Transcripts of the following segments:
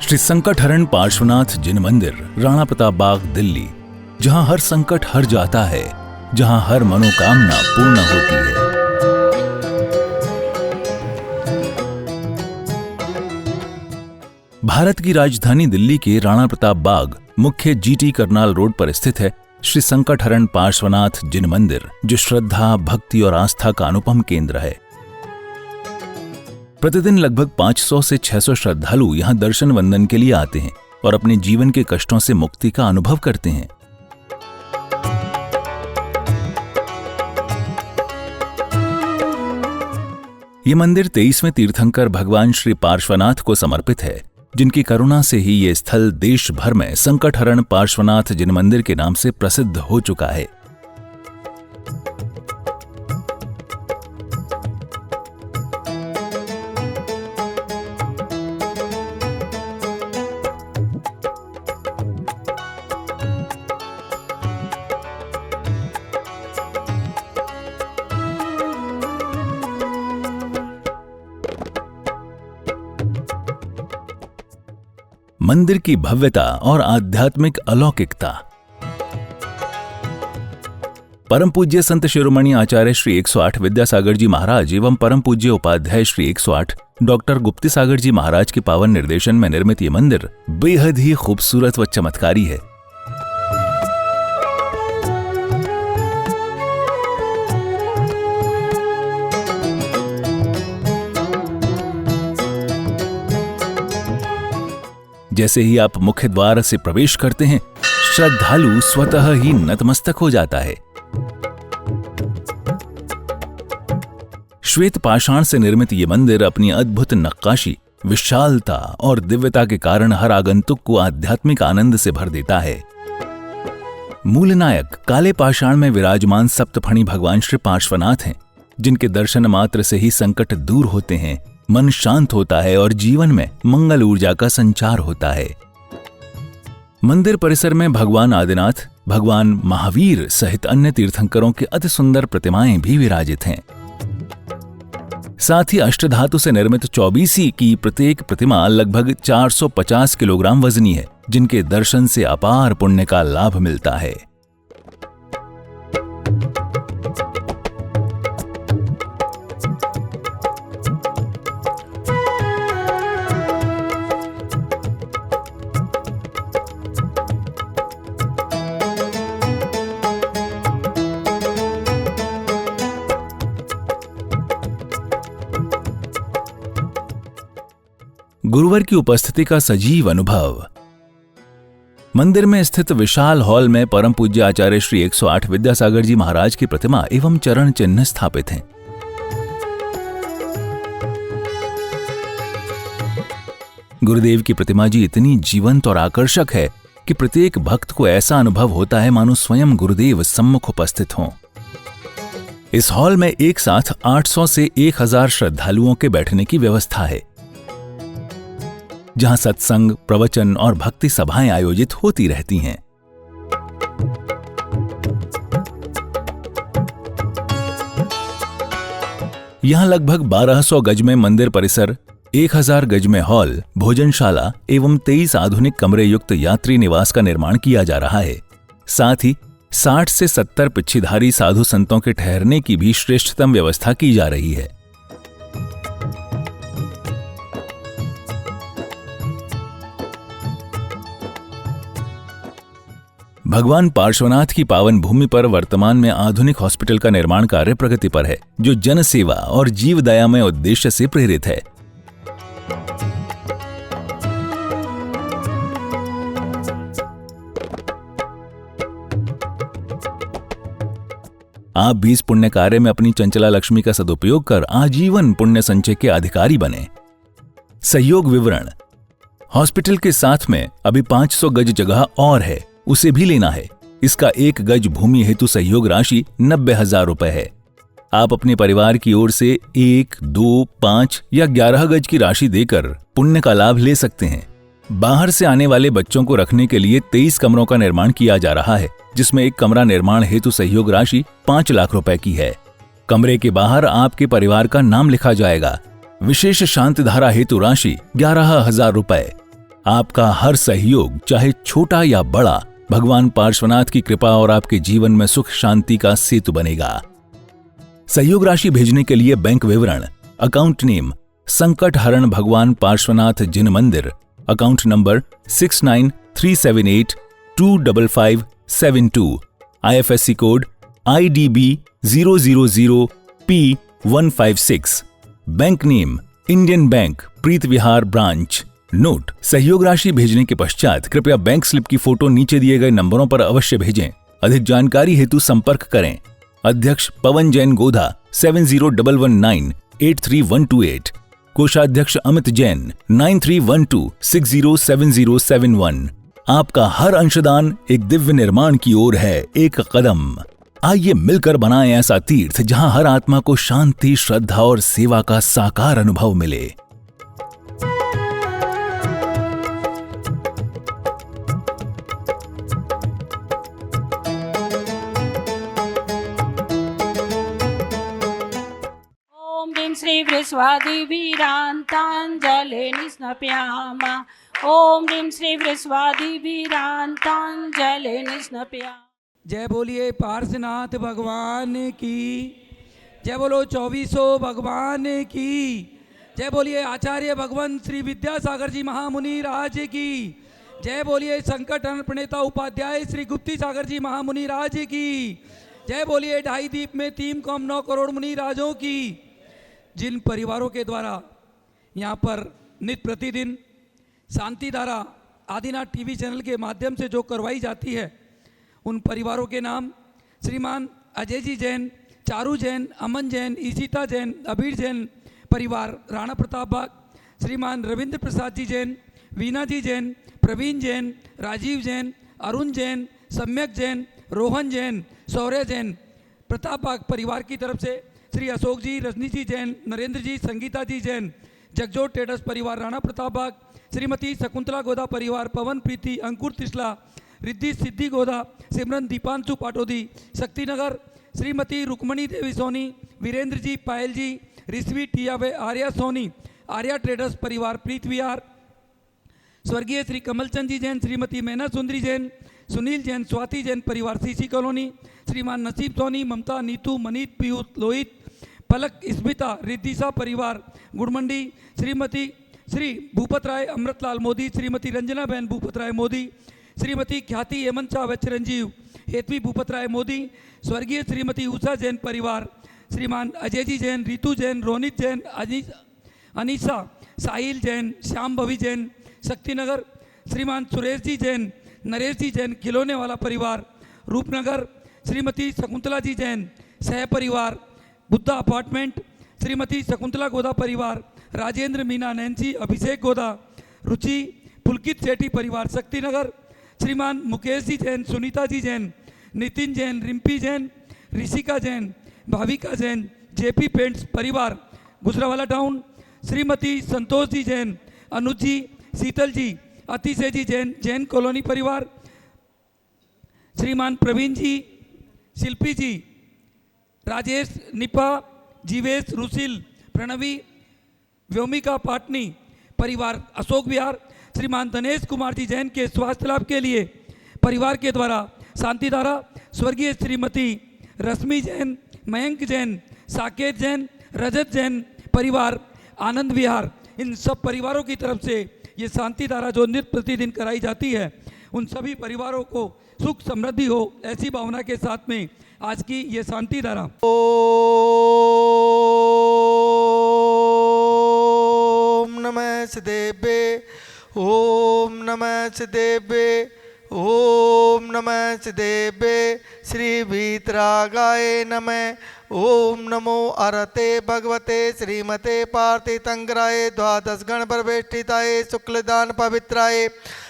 श्री संकटहरण पार्श्वनाथ जिन मंदिर, राणा प्रताप बाग, दिल्ली, जहां हर संकट हर जाता है, जहां हर मनोकामना पूर्ण होती है। भारत की राजधानी दिल्ली के राणा प्रताप बाग मुख्य जीटी करनाल रोड पर स्थित है श्री संकटहरण पार्श्वनाथ जिन मंदिर, जो श्रद्धा, भक्ति और आस्था का अनुपम केंद्र है। प्रतिदिन लगभग 500 से 600 श्रद्धालु यहां दर्शन वंदन के लिए आते हैं और अपने जीवन के कष्टों से मुक्ति का अनुभव करते हैं। ये मंदिर 23वें तीर्थंकर भगवान श्री पार्श्वनाथ को समर्पित है, जिनकी करुणा से ही ये स्थल देश भर में संकटहरण पार्श्वनाथ जिन मंदिर के नाम से प्रसिद्ध हो चुका है। मंदिर की भव्यता और आध्यात्मिक अलौकिकता। परम पूज्य संत शिरोमणि आचार्य श्री 108 विद्यासागर जी महाराज एवं परम पूज्य उपाध्याय श्री 108 डॉक्टर गुप्ती सागर जी महाराज के पावन निर्देशन में निर्मित ये मंदिर बेहद ही खूबसूरत व चमत्कारी है। जैसे ही आप मुख्य द्वार से प्रवेश करते हैं, श्रद्धालु स्वतः ही नतमस्तक हो जाता है। श्वेत पाषाण से निर्मित ये मंदिर अपनी अद्भुत नक्काशी, विशालता और दिव्यता के कारण हर आगंतुक को आध्यात्मिक आनंद से भर देता है। मूल नायक काले पाषाण में विराजमान सप्तफणी भगवान श्री पार्श्वनाथ हैं, जिनके दर्शन मात्र से ही संकट दूर होते हैं, मन शांत होता है और जीवन में मंगल ऊर्जा का संचार होता है। मंदिर परिसर में भगवान आदिनाथ, भगवान महावीर सहित अन्य तीर्थंकरों की अति सुंदर प्रतिमाएं भी विराजित हैं। साथ ही अष्टधातु से निर्मित 24 की प्रत्येक प्रतिमा लगभग 450 किलोग्राम वजनी है, जिनके दर्शन से अपार पुण्य का लाभ मिलता है। गुरुवर की उपस्थिति का सजीव अनुभव। मंदिर में स्थित विशाल हॉल में परम पूज्य आचार्य श्री 108 विद्यासागर जी महाराज की प्रतिमा एवं चरण चिन्ह स्थापित हैं। गुरुदेव की प्रतिमा जी इतनी जीवंत और आकर्षक है कि प्रत्येक भक्त को ऐसा अनुभव होता है मानो स्वयं गुरुदेव सम्मुख उपस्थित हों। इस हॉल में एक साथ 800 से 1000 श्रद्धालुओं के बैठने की व्यवस्था है, जहां सत्संग, प्रवचन और भक्ति सभाएं आयोजित होती रहती हैं। यहां लगभग 1200 गज में मंदिर परिसर, 1000 गज में हॉल, भोजनशाला एवं 23 आधुनिक कमरे युक्त यात्री निवास का निर्माण किया जा रहा है। साथ ही 60 से 70 पिच्छीधारी साधु संतों के ठहरने की भी श्रेष्ठतम व्यवस्था की जा रही है। भगवान पार्श्वनाथ की पावन भूमि पर वर्तमान में आधुनिक हॉस्पिटल का निर्माण कार्य प्रगति पर है, जो जन सेवा और जीव दयामय उद्देश्य से प्रेरित है। आप भी इस पुण्य कार्य में अपनी चंचला लक्ष्मी का सदुपयोग कर आजीवन पुण्य संचय के अधिकारी बने। सहयोग विवरण। हॉस्पिटल के साथ में अभी 500 गज जगह और है, उसे भी लेना है। इसका 1 गज भूमि हेतु सहयोग राशि 90,000 रुपए है। आप अपने परिवार की ओर से 1, 2, 5 या 11 गज की राशि देकर पुण्य का लाभ ले सकते हैं। बाहर से आने वाले बच्चों को रखने के लिए 23 कमरों का निर्माण किया जा रहा है, जिसमें एक कमरा निर्माण हेतु सहयोग राशि 5 लाख रुपए की है। कमरे के बाहर आपके परिवार का नाम लिखा जाएगा। विशेष शांति धारा हेतु राशि 11,000 रुपए। आपका हर सहयोग, चाहे छोटा या बड़ा, भगवान पार्श्वनाथ की कृपा और आपके जीवन में सुख शांति का सेतु बनेगा। सहयोग राशि भेजने के लिए बैंक विवरण, अकाउंट नेम संकट हरण भगवान पार्श्वनाथ जिन मंदिर, account number 6937825572, IFSC code IDB 000P156, bank name Indian bank Preet Vihar branch. Note: सहयोग राशि भेजने के पश्चात कृपया बैंक स्लिप की फोटो नीचे दिए गए नंबरों पर अवश्य भेजें। अधिक जानकारी हेतु संपर्क करें अध्यक्ष पवन जैन गोधा 7011983128, कोषाध्यक्ष अमित जैन 9312607071। आपका हर अंशदान एक दिव्य निर्माण की ओर है एक कदम। आइए मिलकर बनाएं ऐसा तीर्थ जहां हर आत्मा को शांति, श्रद्धा और सेवा का साकार अनुभव मिले। श्री वृषवादिवीरान्ताञ्जले निस्नप्यामा। ओम ह्रीं श्री वृषवादिवीरान्ताञ्जले निस्नप्यामा। जय बोलिए पार्श्वनाथ भगवान की, जय बोलो 2400 भगवान की, जय बोलिए आचार्य भगवान श्री विद्यासागर जी महामुनि राज की, जय बोलिए संकट हरण प्रणेता उपाध्याय श्री गुप्ती सागर जी महामुनि राज की, जय बोलिए ढाई दीप में 3.9 करोड़ मुनि राजों की। जिन परिवारों के द्वारा यहाँ पर नित्य प्रतिदिन शांति धारा आदिनाथ टीवी चैनल के माध्यम से जो करवाई जाती है, उन परिवारों के नाम श्रीमान अजय जी जैन, चारू जैन, अमन जैन, ईशिता जैन, अबीर जैन परिवार राणा प्रताप बाग, श्रीमान रविंद्र प्रसाद जी जैन, वीना जी जैन, प्रवीण जैन, राजीव जैन, अरुण जैन, सम्यक जैन, रोहन जैन, शौर्य जैन। प्रताप बाग परिवार की तरफ से श्री अशोक जी, रजनी जी जैन, नरेंद्र जी, संगीता जी जैन। जगजोत ट्रेडर्स परिवार राणा प्रताप बाग, श्रीमती शकुंतला गोदा परिवार, पवन प्रीति, अंकुर तिसला, रिद्धि सिद्धि गोदा, सिमरन दीपांशु पाटोदी, शक्तिनगर, श्रीमती रुक्मणी देवी सोनी, वीरेंद्र जी, पायल जी, रिश्वी टिया व आर्या सोनी, आर्या ट्रेडर्स परिवार प्रीत विहार, स्वर्गीय श्री कमलचंद जी जैन, श्रीमती मैना सुंदरी जैन, सुनील जैन, स्वाति जैन परिवार सीसी कॉलोनी, श्रीमान नसीब सोनी, ममता, नीतू, मनीत, पीयूष, लोहित, पलक, स्मिता, रिद्धिसा परिवार गुड़मंडी, श्रीमती श्री भूपत राय अमृतलाल मोदी, श्रीमती रंजना बहन भूपत राय मोदी, श्रीमती ख्याति हेमंत शाह व चिरंजीव हेतवी भूपत राय मोदी, स्वर्गीय श्रीमती उषा जैन परिवार, श्रीमान अजय जी जैन, रितु जैन, रोनित जैन, अनीसा, साहिल जैन, श्याम भवी जैन, शक्तिनगर, श्रीमान सुरेश जी जैन, नरेश जी जैन, खिलौने वाला परिवार रूपनगर, श्रीमती शकुंतला जी जैन, सह परिवार बुद्धा अपार्टमेंट, श्रीमती शकुंतला गोदा परिवार, राजेंद्र, मीना, नैन्सी, अभिषेक गोदा, रुचि, पुलकित सेठी परिवार शक्तिनगर, श्रीमान मुकेश जी जैन, सुनीता जी जैन, नितिन जैन, रिम्पी जैन, ऋषिका जैन, भाविका जैन, जेपी पेंट्स परिवार गुजरावाला टाउन, श्रीमती संतोष जी जैन, अनुज जी, शीतल जी, अतिशय जी जैन, जैन कॉलोनी परिवार, श्रीमान प्रवीण जी, शिल्पी जी, राजेश, निपा, जीवेश, रुसिल, प्रणवी, व्योमिका पाटनी परिवार अशोक विहार, श्रीमान दिनेश कुमार जी जैन के स्वास्थ्य लाभ के लिए परिवार के द्वारा शांति धारा, स्वर्गीय श्रीमती रश्मि जैन, मयंक जैन, साकेत जैन, रजत जैन परिवार आनंद विहार। इन सब परिवारों की तरफ से ये शांति धारा जो नित्य प्रतिदिन कराई जाती है, उन सभी परिवारों को सुख समृद्धि हो, ऐसी भावना के साथ में आज की ये शांति धारा। ओम नमः सिद्धेभ्ये, ओम नमः सिद्धेभ्ये, ओम नमः सिद्धेभ्ये। श्री वीतरागाय नमः। ओम नमो अरते भगवते श्रीमते पार्थितंगराय द्वादश गण परवेष्टिताय शुक्लदान पवित्राय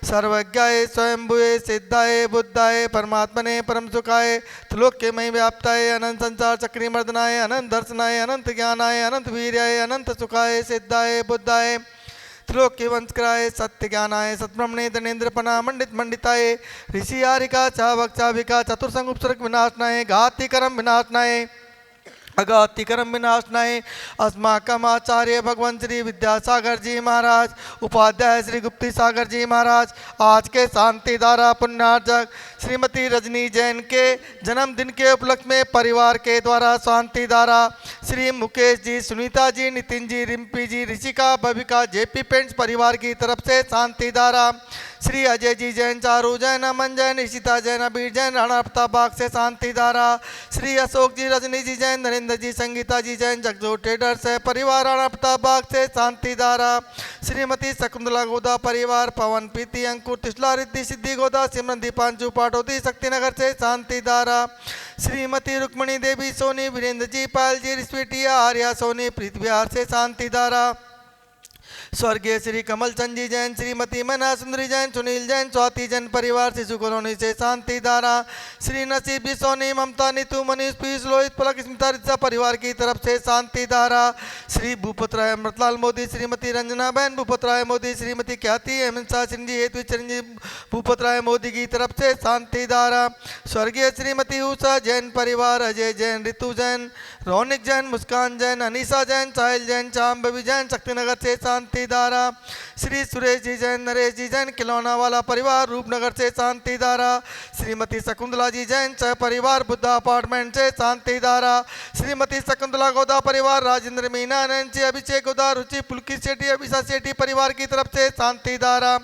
सर्वज्ञाय स्वयंभुवे सिद्धाय बुद्धाय परमात्मने परम सुखाय त्रिलोक्यमय व्याप्ताय अनंत संसार चक्री मर्दनाय अनंत दर्शनाय अनंत ज्ञानाय अनंत वीर्याय अनंत सुखाय सिद्धाय बुद्धाय त्रिलोक्य वंशकराय सत्य ज्ञानाय सत्ब्रह्मणे धनेन्द्रपना मंडित मंडिताय ऋषि आरिका चावक चाविका चतुर्संग उपसर्ग विनाशनाय घाति कर्म विनाशनाय अगतिकरम विनाशनाय अस्माकम आचार्य भगवान श्री विद्यासागर जी महाराज, उपाध्याय श्री गुप्ती सागर जी महाराज, आज के शांति धारा पुण्यार्जक श्रीमती रजनी जैन के जन्मदिन के उपलक्ष्य में परिवार के द्वारा शांति धारा श्री मुकेश जी, सुनीता जी, नितिन जी, रिम्पी जी, ऋषिका, बबिका, जेपी पेंट्स परिवार की तरफ से शांति धारा श्री अजय जी जैन, चारू जैन, अमन जैन, ईशिता जैन, अबीर जैन, राणा प्रताप बाग से शांति धारा श्री अशोक जी, रजनी जी जैन, नरेंद्र जी, संगीता जी जैन, जगजोर ट्रेडर्स से परिवार राणा प्रताप बाग से शांति धारा श्रीमती शकुंतला गोदा परिवार, पवन प्रीति, अंकुर, तिशला, रिद्धि, सिद्धि गोदा, सिमरन दीपांशु पाटोदी शक्तिनगर से शांति धारा श्रीमती रुक्मणी देवी सोनी, वीरेंद्र जी, पायल जी, रिश्वेटिया, आर्या सोनी, प्रीत बिहार से शांति धारा स्वर्गीय श्री कमल चंद जी जैन, श्रीमती मना सुंदरी जैन, सुनील जैन, स्वाति जैन परिवार, शिशु कॉलोनी से शांति धारा श्री नसीब जी सोनी, ममता, नीतू, मनीष, पीयूष, लोहित, पलक, स्मिता, रिचा परिवार की तरफ से शांति धारा श्री भूपत राय अमृतलाल मोदी, श्रीमती रंजना बहन भूपत राय मोदी, श्रीमती ख्याति हेमंत शाह सिंह, हेतु चिरंजीव भूपत राय मोदी की तरफ से शांति धारा स्वर्गीय श्रीमती उषा जैन परिवार, अजय जैन, ऋतु जैन, रौनिक जैन, मुस्कान जैन, अनीसा जैन, साहिल जैन, चांबवी जैन शक्तिनगर से शांति धारा श्री सुरेश जी जैन, नरेश जी जैन, खिलौना वाला परिवार रूपनगर से शांति धारा श्रीमती शकुंतला जी जैन सह परिवार बुद्धा अपार्टमेंट से शांति धारा श्रीमती शकुंतला गोदा परिवार, राजेंद्र मीना, नैन्सी, अभिषेक गोदा, रुचि, पुलकित सेठी, अभिषा सेठी परिवार की तरफ से शांति धारा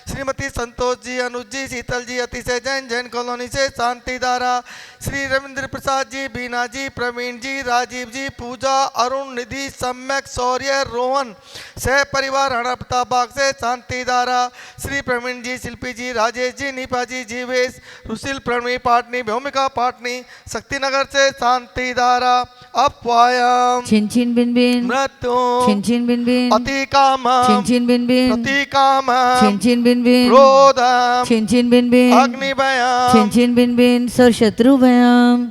श्रीमती संतोष जी, अनुज जी, शीतल जी, अतिशय जैन, जैन कॉलोनी से शांति धारा श्री रविंद्र प्रसाद जी, बीना जी, प्रवीण जी, राजीव जी, पूजा, अरुण, निधि, सम्यक, शौर्य, रोहन सह परिवार राणा प्रताप बाग से शांति धारा श्री प्रवीण जी, शिल्पी जी, राजेश जी, नीपा जी, जीवेश, रुशिल, प्रणवी पाटनी, भूमिका पाटनी शक्तिनगर से शांति धारा अपवायम छिन छिन बिन बिन मृत्यु छिन छिन बिन बिन अति काम छिन छिन बिन बिन प्रति काम छिन छिन बिन बिन क्रोध छिन छिन बिन बिन अग्नि भयम छिन छिन बिन बिन सर शत्रु भयम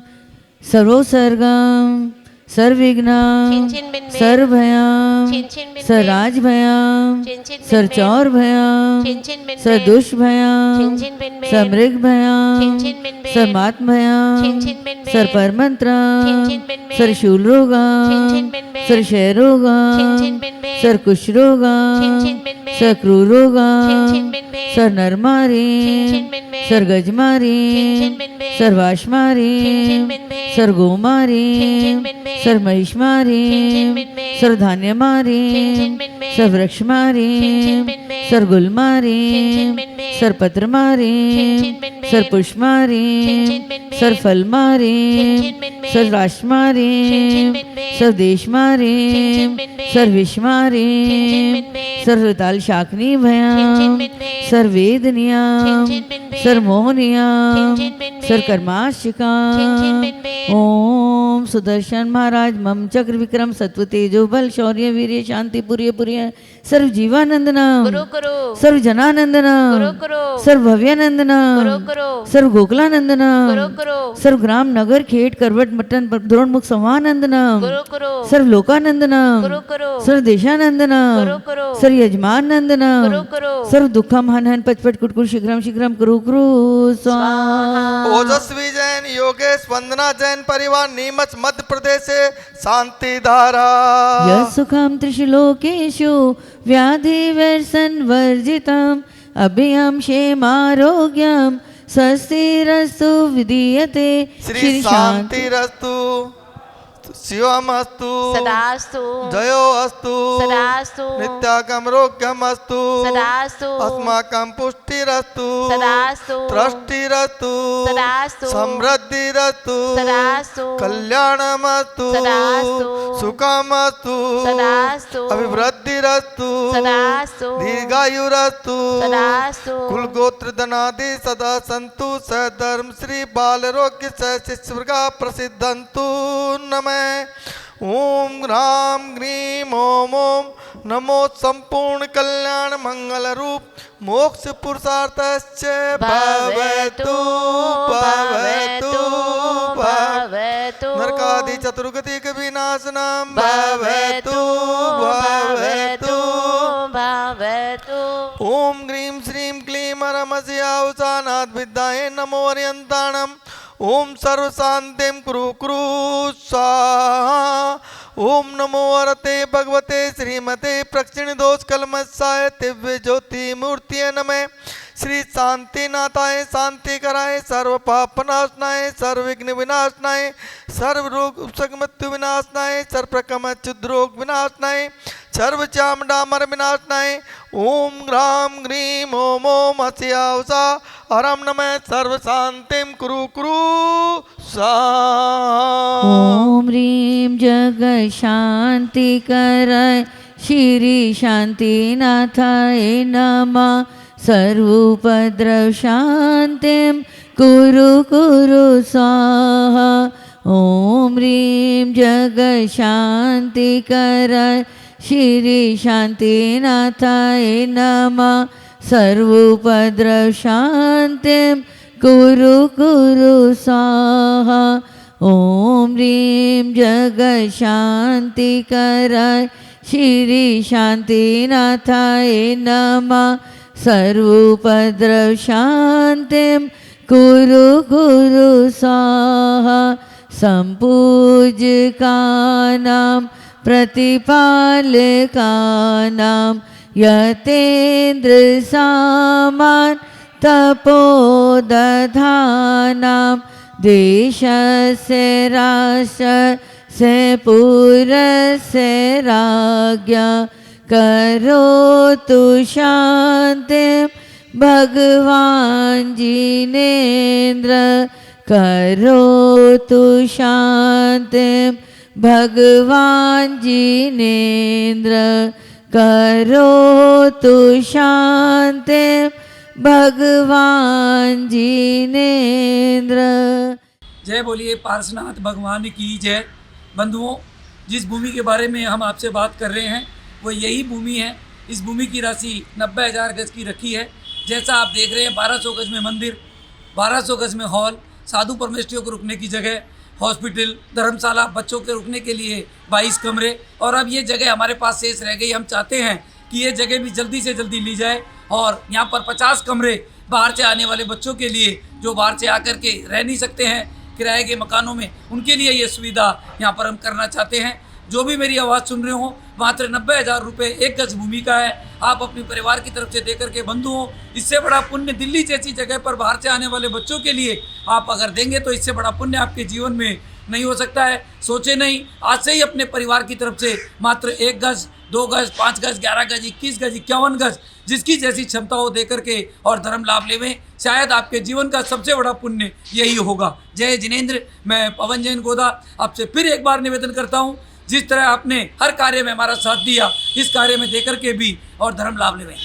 सर्वोसर्गम सर्विघ्नम छिन-छिन-बिन-बिन, सर्वभयम छिन-छिन-बिन-बिन, सर्राजभयम छिन-छिन-बिन-बिन, सर्चौरभयम छिन-छिन-बिन-बिन, सर्दुष्भयम छिन-छिन-बिन-बिन, समृगभयम छिन-छिन-बिन-बिन, सर्मात्मभयम छिन-छिन-बिन-बिन, सर्परमंत्रम छिन-छिन-बिन-बिन, सर्शूलरोगम छिन-छिन-बिन-बिन, सर्क्षयरोगम छिन-छिन-बिन-बिन, सर्कुष्ठरोगम छिन-छिन-बिन-बिन, सर्क्रूरोगम छिन-छिन-बिन-बिन, सर्नरमारी छिन-छिन-बिन-बिन, सर्गजमारी छिन-छिन-बिन-बिन, सर्वाश्मारी छिन-छिन-बिन-बिन, सर्गोमारी छिन-छिन-बिन-बिन, सर्महिष्मारी छिन-छिन-बिन-बिन, सर्धान्यमारी छिन-छिन-बिन-बिन, सर्वृक्षमारी छिन-छिन-बिन-बिन, सर्गुलमारी छिन-छिन-बिन-बिन, सर्पत्रमारी छिन-छिन-बिन-बिन, सर्पुष्मारी छिन-छिन-बिन-बिन, सर्फलमारी छिन-छिन-बिन-बिन, सर्वाश्मारी छिन-छिन-बिन-बिन, सर्वदेशमारी छिन-छिन-बिन-बिन, सर्विश्मारी छिन-छिन-बिन-बिन, सर्वताल शाकनी भयाम छिन-छिन-बिन-बिन, सर्वेदनियाम छिन-छिन-बिन-बिन, सर्मोहनियाम छिन-छिन-बिन-बिन, सर्कर्माशिकाम छिन-छिन-बिन-बिन, ओम सुदर्शन महाराज मम चक्र विक्रम सत्व तेजो बल शौर्य वीर्य शांति पुर्य पुर्य सर्व जीवानंदनम गुरु गुरु, सर्व जनानंदनम गुरु गुरु, सर्व भव्यानंदनम गुरु गुरु, सर्व गोकुलानंदनम गुरु गुरु, सर्व ग्राम नगर खेट करवट मट्टन द्रोणमुख संवानंदनम गुरु गुरु, सर्व लोकानंदनम गुरु गुरु, सर्व देशानंदनम गुरु गुरु, सर्व यजमानंदनम गुरु गुरु, सर्व दुखम हन हन पचपट कुटकुट शीघ्रम शीघ्रम कुरु कुरु स्वाहा ओजस्वी जैन, योगेश, वंदना जैन परिवार, नीमच मध्य प्रदेश से शांति धारा यत्सुखं त्रिशलोकेषु व्याधिवर्षन् वर्जितम् अभयं क्षेमारोग्यं स्वस्तिरस्तु विधीयते श्री शांतिरस्तु शिवमस्तु सदास्तु, जयो अस्तु सदास्तु, नित्यागमरोग्यमस्तु सदास्तु, अस्माकं पुष्टिरस्तु सदास्तु, तृष्टिरस्तु सदास्तु, समृद्धिरस्तु सदास्तु, कल्याणमस्तु सदास्तु, सुखमस्तु सदास्तु, अभिवृद्धिरस्तु सदास्तु, दीर्घायुरस्तु सदास्तु, कुलगोत्र धनादि सदा संतु सधर्म श्री बालरोग्य शिष्यवर्गा प्रसिद्धंतु नमः ओम ह्राम ग्रीम ओम ओम नमो संपूर्ण कल्याण मंगल रूप मोक्ष पुरुषार्थश्च भवतु भवतु भवतु, नरकादि चतुर्गतिक विनाशनम भवतु भवतु भवतु, ओम ग्रीम श्रीम क्लीम रमस्या उषानाथ विद्याये नमो अर्यन्ताणम ओम सर्व शांतिम कुरु कुरु स्वाहा। ओम नमो वरते भगवते श्रीमते प्रक्षिण दोष कलमसाय दिव्य ज्योति मूर्ति नमः। श्री शांतिनाथाय शांति कराय सर्व पाप नाशनाय सर्व विघ्न विनाशनाय सर्व रोग उपसग मृत्यु विनाशनाय सर्व प्रकम क्षुद्रोग विनाशनाय सर्व चामडामर विनाशनाय। ओम ग्राम ग्रीम ओम ओम हस्यावसा हरम नमः सर्व शांतिम कुरु कुरु स्वाहा। ओम ह्रीं जग शांति कराय श्री शांतिनाथाय नमः। सर्वोपद्रव शांतिं कुरु कुरु स्वाहा। ओम ह्रीं जग शांति कराय श्री शांतिनाथाय नमः। सर्वोपद्रव शांतिं कुरु कुरु स्वाहा। ओम ह्रीं जग शांति कराय श्री शांतिनाथाय नमः। सर्वोपद्रव शांतिं कुरु कुरु स्वाहा। संपूज्यकानां प्रतिपालकानां यतेन्द्र सामान तपोदधानां देशस्य राष्ट्रस्य पुरस्य राज्ञा करोतु शांतिं भगवान जिनेन्द्र। करोतु शांतिं भगवान जिनेन्द्र। करोतु शांतिं भगवान जिनेन्द्र। जय बोलिए पार्श्वनाथ भगवान की जय। बंधुओं, जिस भूमि के बारे में हम आपसे बात कर रहे हैं वो यही भूमि है। इस भूमि की राशि 90,000 गज की रखी है। जैसा आप देख रहे हैं 1200 गज में मंदिर, 1200 गज में हॉल, साधु परमेष्ठियों को रुकने की जगह, हॉस्पिटल, धर्मशाला, बच्चों के रुकने के लिए 22 कमरे। और अब ये जगह हमारे पास शेष रह गई। हम चाहते हैं कि ये जगह भी जल्दी से जल्दी ली जाए और यहाँ पर 50 कमरे बाहर से आने वाले बच्चों के लिए, जो बाहर से आकर के रह नहीं सकते हैं किराए के मकानों में, उनके लिए ये सुविधा यहाँ पर हम करना चाहते हैं। जो भी मेरी आवाज़ सुन रहे हो, मात्र 90,000 रुपये 1 गज भूमि का है। आप अपने परिवार की तरफ से देकर के बंधुओं, इससे बड़ा पुण्य दिल्ली जैसी जगह पर बाहर से आने वाले बच्चों के लिए आप अगर देंगे तो इससे बड़ा पुण्य आपके जीवन में नहीं हो सकता है। सोचे नहीं, आज से ही अपने परिवार की तरफ से मात्र 1 गज, 2 गज, 5 गज, 11 गज, 21 गज, 51 गज, जिसकी जैसी क्षमता हो दे करके और धर्म लाभ लेवें। शायद आपके जीवन का सबसे बड़ा पुण्य यही होगा। जय जिनेंद्र। मैं पवन जैन गोदा आपसे फिर एक बार निवेदन करता हूँ, जिस तरह आपने हर कार्य में हमारा साथ दिया, इस कार्य में देकर के भी और धर्म लाभ लेवें।